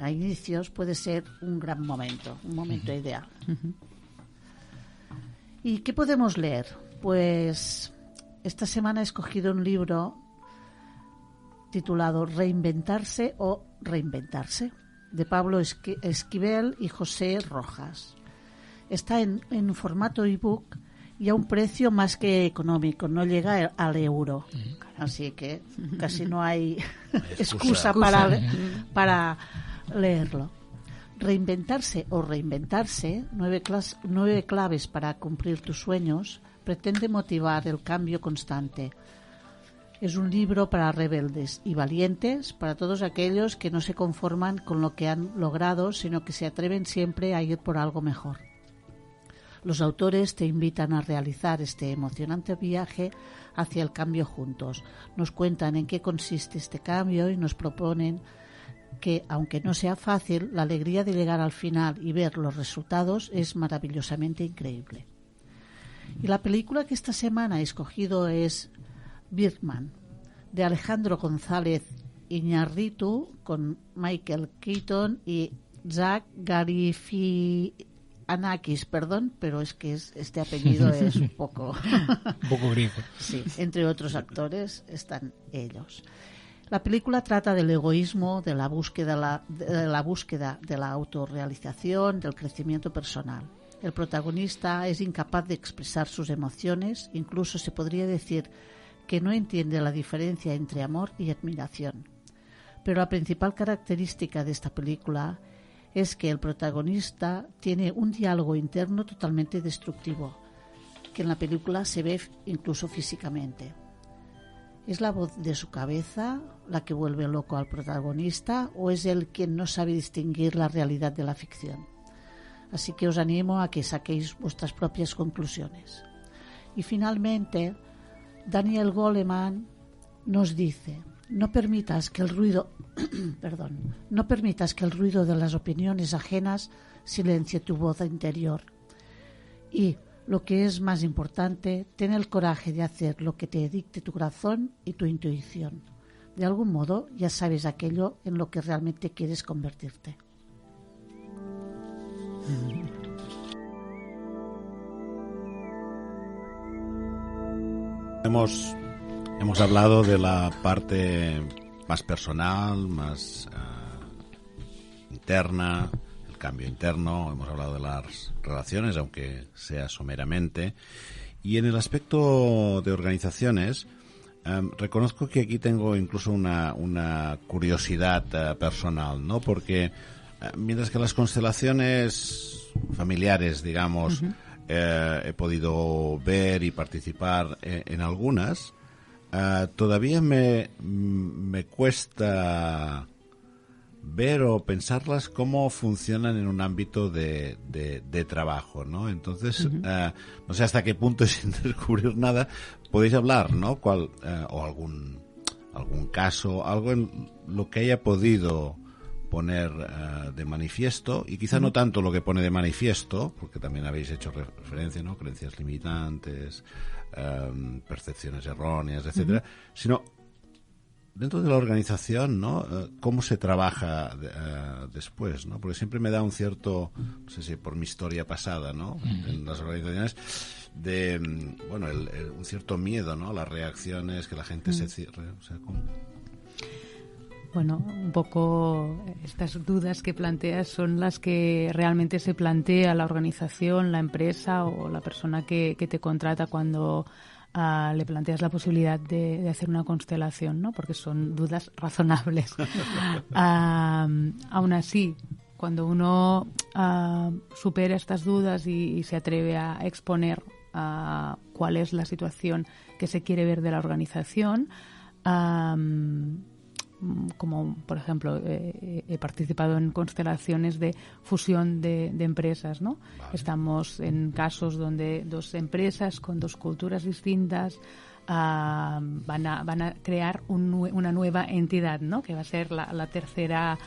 S1: a inicios, puede ser un gran momento, un momento ideal. ¿Y qué podemos leer? Pues esta semana he escogido un libro titulado Reinventarse o Reinventarse, de Pablo Esquivel y José Rojas. Está en formato ebook y a un precio más que económico, no llega al euro. Así que casi no hay excusa para leerlo. Reinventarse o Reinventarse, 9 claves para cumplir tus sueños, pretende motivar el cambio constante. Es un libro para rebeldes y valientes, para todos aquellos que no se conforman con lo que han logrado, sino que se atreven siempre a ir por algo mejor. Los autores te invitan a realizar este emocionante viaje hacia el cambio juntos. Nos cuentan en qué consiste este cambio y nos proponen que, aunque no sea fácil, la alegría de llegar al final y ver los resultados es maravillosamente increíble. Y la película que esta semana he escogido es Birdman, de Alejandro González Iñárritu, con Michael Keaton y Zach Galifianakis, perdón, pero es que este apellido es un poco
S3: griego.
S1: Sí, entre otros actores están ellos. La película trata del egoísmo, de la búsqueda de la autorrealización, del crecimiento personal. El protagonista es incapaz de expresar sus emociones, incluso se podría decir que no entiende la diferencia entre amor y admiración. Pero la principal característica de esta película es que el protagonista tiene un diálogo interno totalmente destructivo, que en la película se ve incluso físicamente. ¿Es la voz de su cabeza la que vuelve loco al protagonista o es él quien no sabe distinguir la realidad de la ficción? Así que os animo a que saquéis vuestras propias conclusiones. Y finalmente, Daniel Goleman nos dice: no permitas que el ruido de las opiniones ajenas silencie tu voz interior. Y, lo que es más importante, ten el coraje de hacer lo que te dicte tu corazón y tu intuición. De algún modo ya sabes aquello en lo que realmente quieres convertirte.
S2: Hemos hablado de la parte más personal, más interna, el cambio interno, hemos hablado de las relaciones, aunque sea someramente, y en el aspecto de organizaciones, reconozco que aquí tengo incluso una curiosidad personal, ¿no? Porque mientras que las constelaciones familiares, digamos, he podido ver y participar en algunas, todavía me cuesta ver o pensarlas cómo funcionan en un ámbito de trabajo, ¿no? Entonces, no sé hasta qué punto, sin descubrir nada, podéis hablar, ¿no? O algún caso, algo en lo que haya podido poner de manifiesto, y quizá no tanto lo que pone de manifiesto, porque también habéis hecho referencia, ¿no? Creencias limitantes, percepciones erróneas, etcétera, sino dentro de la organización, ¿no? Cómo se trabaja después, ¿no? Porque siempre me da un cierto, no sé si por mi historia pasada, ¿no? En las organizaciones, de, bueno, un cierto miedo, ¿no? Las reacciones, que la gente se cierre, o sea, ¿cómo?
S4: Bueno, un poco estas dudas que planteas son las que realmente se plantea la organización, la empresa o la persona que te contrata cuando le planteas la posibilidad de hacer una constelación, ¿no? Porque son dudas razonables. Aún así, cuando uno supera estas dudas y se atreve a exponer cuál es la situación que se quiere ver de la organización, como por ejemplo he participado en constelaciones de fusión de empresas, ¿no? Vale. Estamos en casos donde dos empresas con dos culturas distintas van a crear una nueva entidad, ¿no? Que va a ser la tercera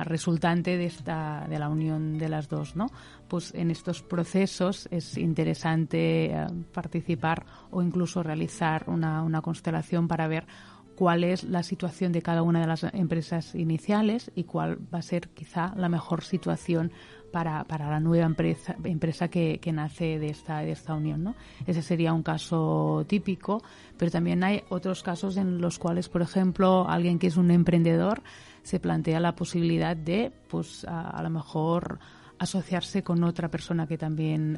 S4: resultante de la unión de las dos, ¿no? Pues en estos procesos es interesante participar o incluso realizar una constelación para ver cuál es la situación de cada una de las empresas iniciales y cuál va a ser quizá la mejor situación para la nueva empresa que nace de esta unión, ¿no? Ese sería un caso típico, pero también hay otros casos en los cuales, por ejemplo, alguien que es un emprendedor se plantea la posibilidad de, pues, a lo mejor asociarse con otra persona que también,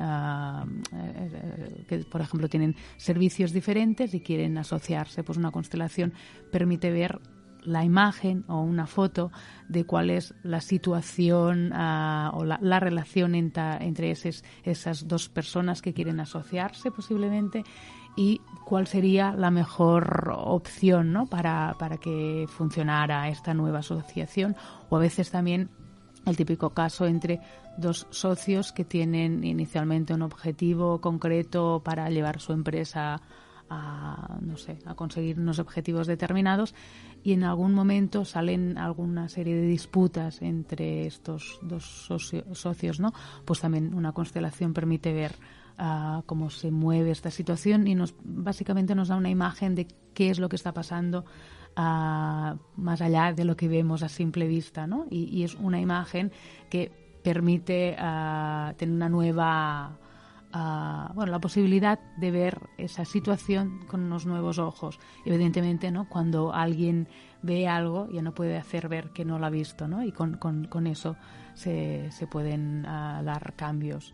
S4: que por ejemplo tienen servicios diferentes y quieren asociarse. Pues una constelación permite ver la imagen o una foto de cuál es la situación o la relación entre esas dos personas que quieren asociarse posiblemente, y cuál sería la mejor opción, ¿no? para que funcionara esta nueva asociación, o a veces también el típico caso entre dos socios que tienen inicialmente un objetivo concreto para llevar su empresa a conseguir unos objetivos determinados, y en algún momento salen alguna serie de disputas entre estos dos socios, ¿no? Pues también una constelación permite ver cómo se mueve esta situación y básicamente nos da una imagen de qué es lo que está pasando más allá de lo que vemos a simple vista, ¿no? Y es una imagen que permite tener una nueva la posibilidad de ver esa situación con unos nuevos ojos. Evidentemente, ¿no? Cuando alguien ve algo ya no puede hacer ver que no lo ha visto, ¿no? Y con eso se pueden dar cambios.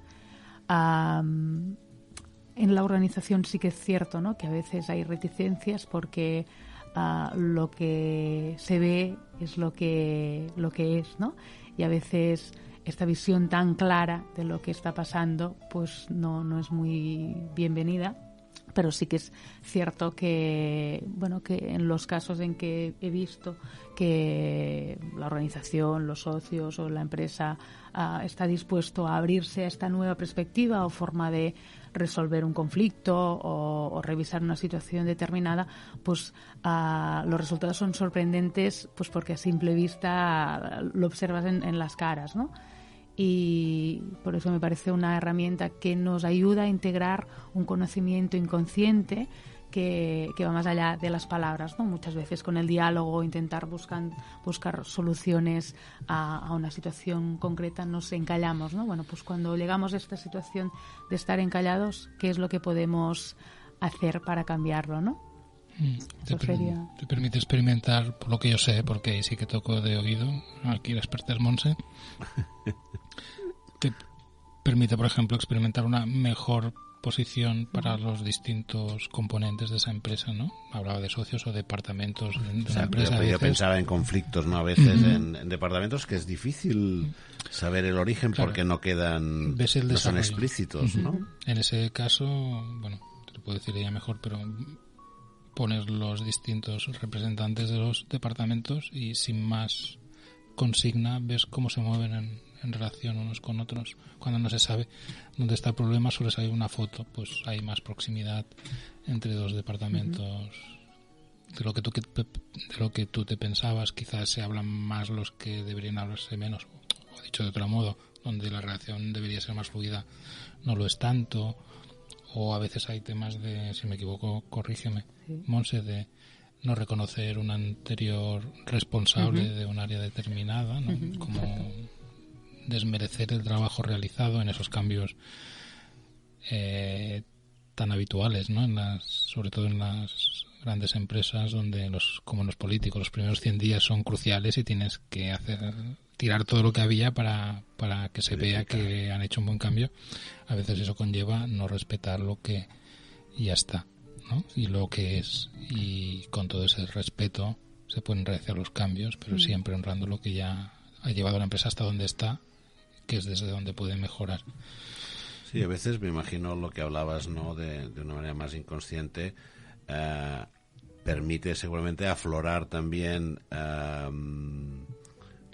S4: En la organización sí que es cierto, ¿no? Que a veces hay reticencias porque lo que se ve es lo que es, ¿no? Y a veces esta visión tan clara de lo que está pasando pues no es muy bienvenida, pero sí que es cierto que que en los casos en que he visto que la organización, los socios o la empresa está dispuesto a abrirse a esta nueva perspectiva o forma de resolver un conflicto o revisar una situación determinada, pues los resultados son sorprendentes, pues porque a simple vista lo observas en las caras, ¿no? Y por eso me parece una herramienta que nos ayuda a integrar un conocimiento inconsciente que va más allá de las palabras, ¿no? Muchas veces con el diálogo, intentar buscar soluciones a una situación concreta, nos encallamos, ¿no? Bueno, pues cuando llegamos a esta situación de estar encallados, ¿qué es lo que podemos hacer para cambiarlo, no?
S3: Te permite experimentar, por lo que yo sé, porque ahí sí que toco de oído, aquí la experta es Montse, te permite, por ejemplo, experimentar una mejor posición para los distintos componentes de esa empresa, ¿no? Hablaba de socios o departamentos de una empresa.
S2: Yo pensaba en conflictos, ¿no? A veces en departamentos que es difícil saber el origen, claro, porque no quedan, no son explícitos, ¿no?
S3: En ese caso, bueno, te lo puedo decir ella mejor, pero pones los distintos representantes de los departamentos y sin más consigna ves cómo se mueven en relación unos con otros. Cuando no se sabe dónde está el problema, suele salir una foto, pues hay más proximidad entre dos departamentos. De lo que tú te pensabas, quizás se hablan más los que deberían hablarse menos, o dicho de otro modo, donde la relación debería ser más fluida, no lo es tanto. O a veces hay temas de, si me equivoco, corrígeme, Montse, de no reconocer un anterior responsable de un área determinada, ¿no? Como desmerecer el trabajo realizado en esos cambios tan habituales, ¿no? Sobre todo en las grandes empresas donde como los políticos, los primeros 100 días son cruciales y tienes que tirar todo lo que había para que se vea que han hecho un buen cambio. A veces eso conlleva no respetar lo que ya está, ¿no? Y lo que es, y con todo ese respeto se pueden realizar los cambios, pero siempre honrando lo que ya ha llevado a la empresa hasta donde está, que es desde donde puede mejorar.
S2: Sí, a veces me imagino lo que hablabas, ¿no? De una manera más inconsciente, permite seguramente aflorar también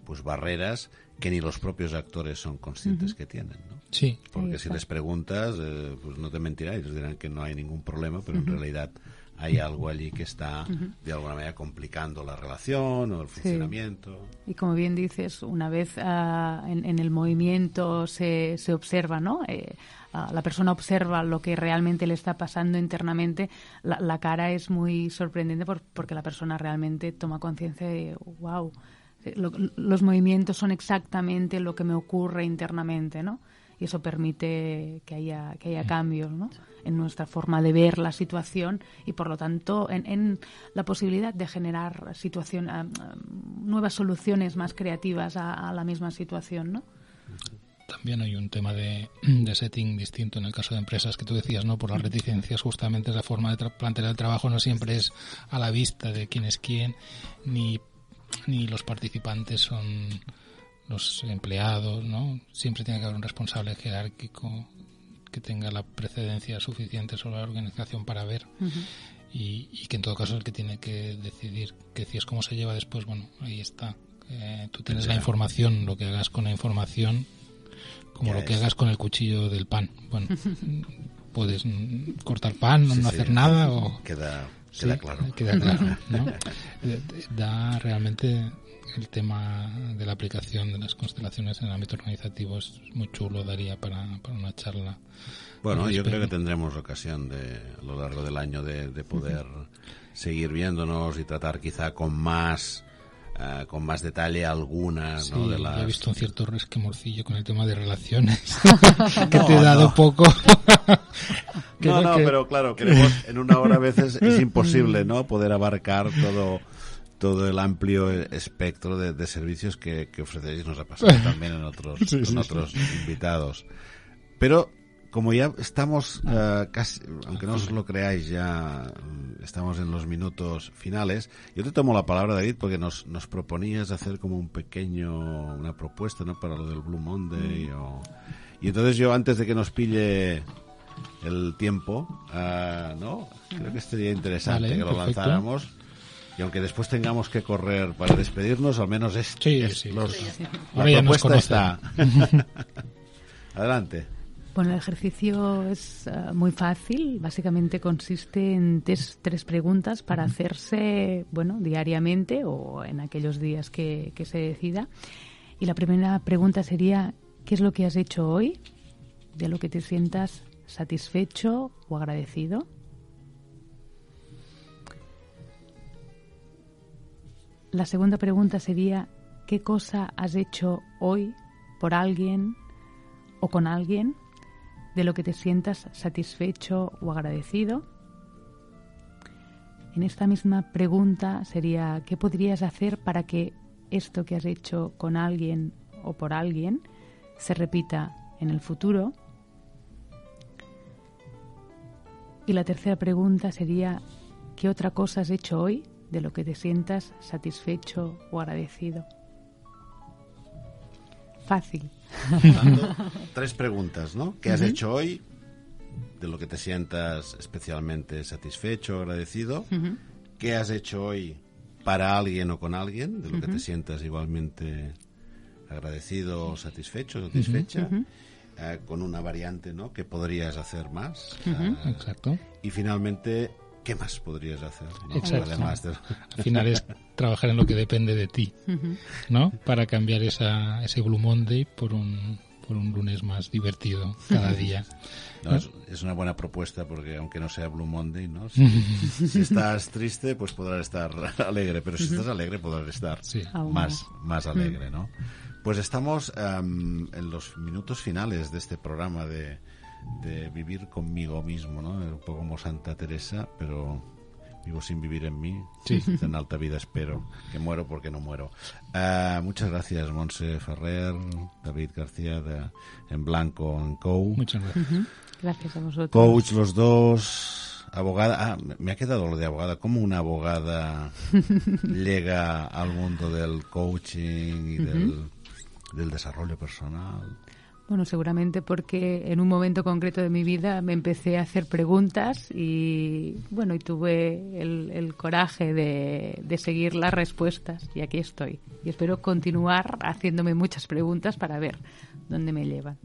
S2: pues barreras que ni los propios actores son conscientes que tienen, ¿no?
S3: Sí.
S2: Porque si les preguntas, pues no te mentirán, ellos dirán que no hay ningún problema, pero en realidad hay algo allí que está de alguna manera complicando la relación o el funcionamiento.
S4: Y como bien dices, una vez en el movimiento se observa, ¿no? La persona observa lo que realmente le está pasando internamente, la cara es muy sorprendente porque la persona realmente toma conciencia de wow, los movimientos son exactamente lo que me ocurre internamente, ¿no? Y eso permite que haya cambios, ¿no? En nuestra forma de ver la situación y, por lo tanto, en la posibilidad de generar nuevas soluciones más creativas a la misma situación, ¿no?
S3: También hay un tema de setting distinto en el caso de empresas que tú decías, ¿no? Por las reticencias, justamente la forma de plantear el trabajo no siempre es a la vista de quién es quién, ni los participantes son los empleados, ¿no? Siempre tiene que haber un responsable jerárquico que tenga la precedencia suficiente sobre la organización para ver. Y que en todo caso es el que tiene que decidir. Que si es cómo se lleva después, bueno, ahí está. Tú tienes la información, lo que hagas con la información, como lo que hagas con el cuchillo del pan. Bueno, puedes cortar pan, no hacer nada o...
S2: Queda claro.
S3: Queda claro, ¿no? Da realmente el tema de la aplicación de las constelaciones en el ámbito organizativo es muy chulo, daría para una charla.
S2: Bueno, yo creo que tendremos ocasión a lo largo del año de poder seguir viéndonos y tratar quizá con más detalle algunas, ¿no? De las...
S3: He visto un cierto resquemorcillo con el tema de relaciones que te he dado poco.
S2: Pero claro, en una hora a veces es imposible, ¿no? Poder abarcar todo el amplio espectro de servicios que ofrecéis. Nos ha pasado también en otros invitados. Pero como ya estamos casi, aunque no os lo creáis, ya estamos en los minutos finales, yo te tomo la palabra, David, porque nos proponías hacer como una propuesta, ¿no? Para lo del Blue Monday. Y entonces yo, antes de que nos pille el tiempo, ¿no? Creo que sería interesante que lo lanzáramos. Y aunque después tengamos que correr para despedirnos, al menos la propuesta está. Adelante.
S4: Bueno, el ejercicio es muy fácil. Básicamente consiste en tres preguntas para hacerse, bueno, diariamente o en aquellos días que se decida. Y la primera pregunta sería: ¿qué es lo que has hecho hoy de lo que te sientas satisfecho o agradecido? La segunda pregunta sería: ¿qué cosa has hecho hoy por alguien o con alguien de lo que te sientas satisfecho o agradecido? En esta misma pregunta sería: ¿qué podrías hacer para que esto que has hecho con alguien o por alguien se repita en el futuro? Y la tercera pregunta sería: ¿qué otra cosa has hecho hoy de lo que te sientas satisfecho o agradecido? Fácil.
S2: Tres preguntas, ¿no? ¿Qué has hecho hoy de lo que te sientas especialmente satisfecho o agradecido? ¿Qué has hecho hoy para alguien o con alguien de lo que te sientas igualmente agradecido o satisfecho o satisfecha? Con una variante, ¿no? ¿Qué podrías hacer más?
S3: Exacto.
S2: Y finalmente, ¿qué más podrías hacer, ¿no?
S3: Exacto.
S2: Además
S3: Al final es trabajar en lo que depende de ti, ¿no? Para cambiar ese Blue Monday por un lunes más divertido cada día.
S2: No, es una buena propuesta, porque aunque no sea Blue Monday, ¿no? Si estás triste, pues podrás estar alegre, pero si estás alegre podrás estar más alegre, ¿no? Pues estamos en los minutos finales de este programa de vivir conmigo mismo, ¿no? Un poco como Santa Teresa, pero vivo sin vivir en mí. Sí. En alta vida espero que muero porque no muero. Muchas gracias, Montse Ferrer, David García En Blanco & Co.
S3: Muchas gracias.
S4: Gracias a vosotros.
S2: Coach los dos, abogada. Me ha quedado lo de abogada. ¿Cómo una abogada llega al mundo del coaching y del desarrollo personal?
S4: Bueno, seguramente porque en un momento concreto de mi vida me empecé a hacer preguntas y tuve el coraje de seguir las respuestas, y aquí estoy. Y espero continuar haciéndome muchas preguntas para ver dónde me llevan.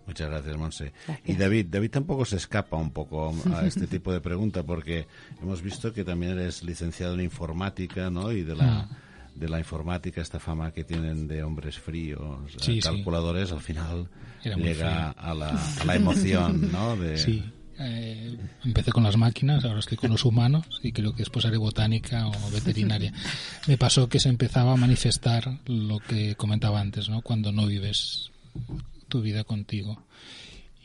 S2: Muchas gracias, Montse.
S4: Gracias.
S2: Y David tampoco se escapa un poco a este tipo de pregunta, porque hemos visto que también eres licenciado en informática, ¿no? Y de la informática, esta fama que tienen de hombres fríos, calculadores, al final llega a la emoción, ¿no?
S3: Sí, empecé con las máquinas, ahora estoy con los humanos y creo que después haré botánica o veterinaria. Me pasó que se empezaba a manifestar lo que comentaba antes, ¿no? Cuando no vives tu vida contigo,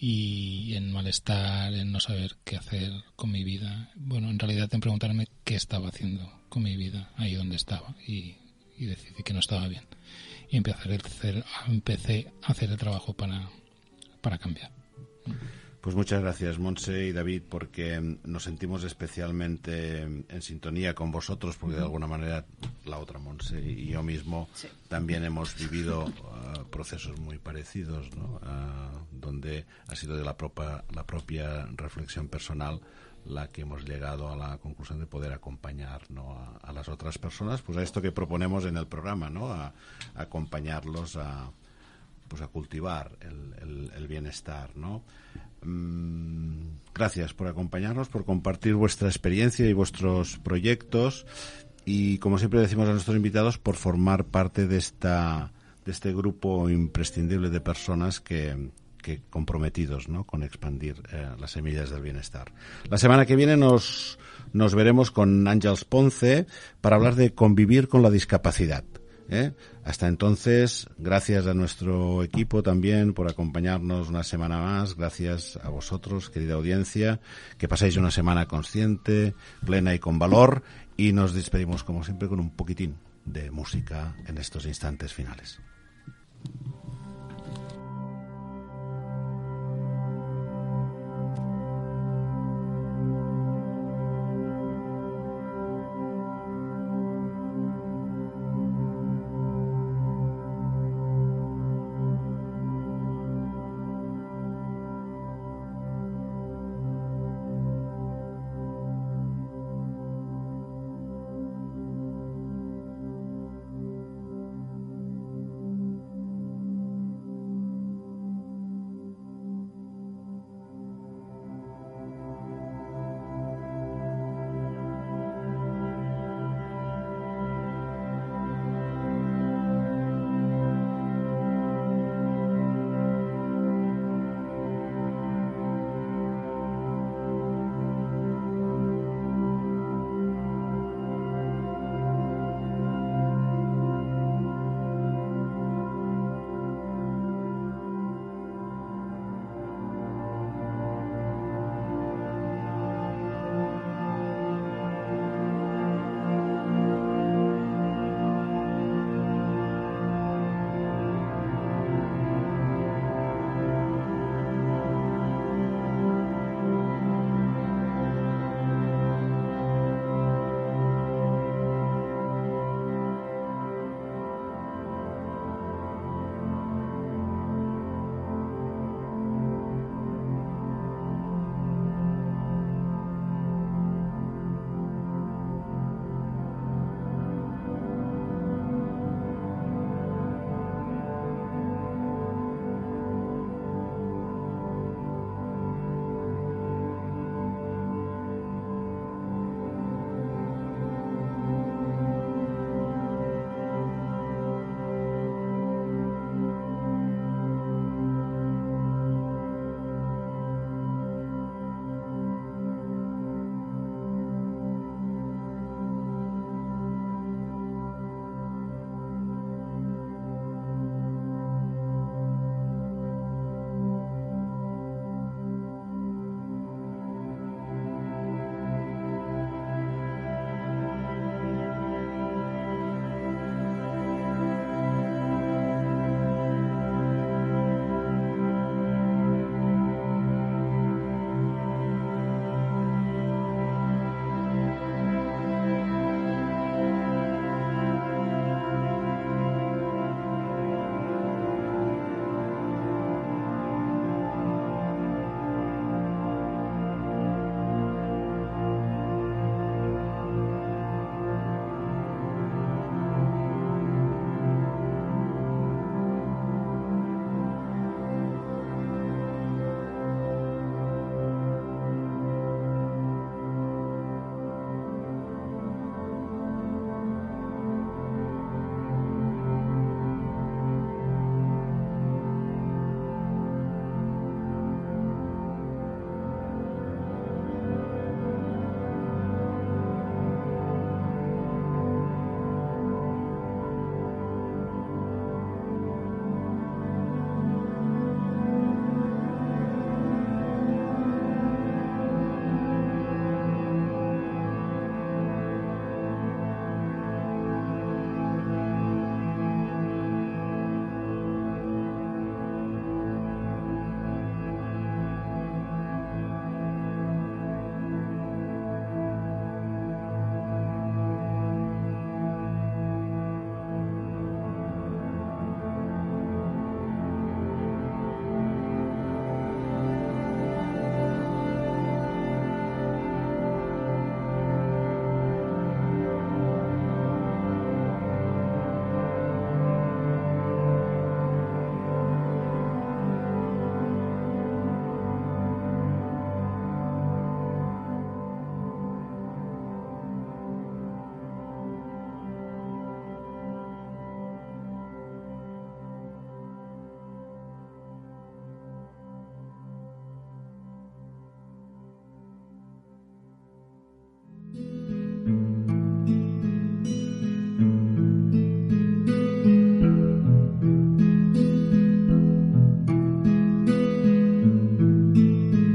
S3: y en malestar, en no saber qué hacer con mi vida. Bueno, en realidad en preguntarme qué estaba haciendo con mi vida, ahí donde estaba, y decidí que no estaba bien. Y empecé a hacer el trabajo para cambiar.
S2: Pues muchas gracias, Montse y David, porque nos sentimos especialmente en sintonía con vosotros, porque de alguna manera la otra Montse y yo mismo también hemos vivido procesos muy parecidos, ¿no? Donde ha sido de la propia reflexión personal la que hemos llegado a la conclusión de poder acompañar, ¿no? a las otras personas, pues a esto que proponemos en el programa, ¿no? A acompañarlos a cultivar el bienestar, ¿no? Gracias por acompañarnos, por compartir vuestra experiencia y vuestros proyectos, y como siempre decimos a nuestros invitados, por formar parte de este grupo imprescindible de personas que comprometidos, ¿no? con expandir las semillas del bienestar. La semana que viene nos veremos con Àngels Ponce para hablar de convivir con la discapacidad. Hasta entonces, gracias a nuestro equipo también por acompañarnos una semana más. Gracias a vosotros, querida audiencia. Que paséis una semana consciente, plena y con valor. Y nos despedimos, como siempre, con un poquitín de música en estos instantes finales.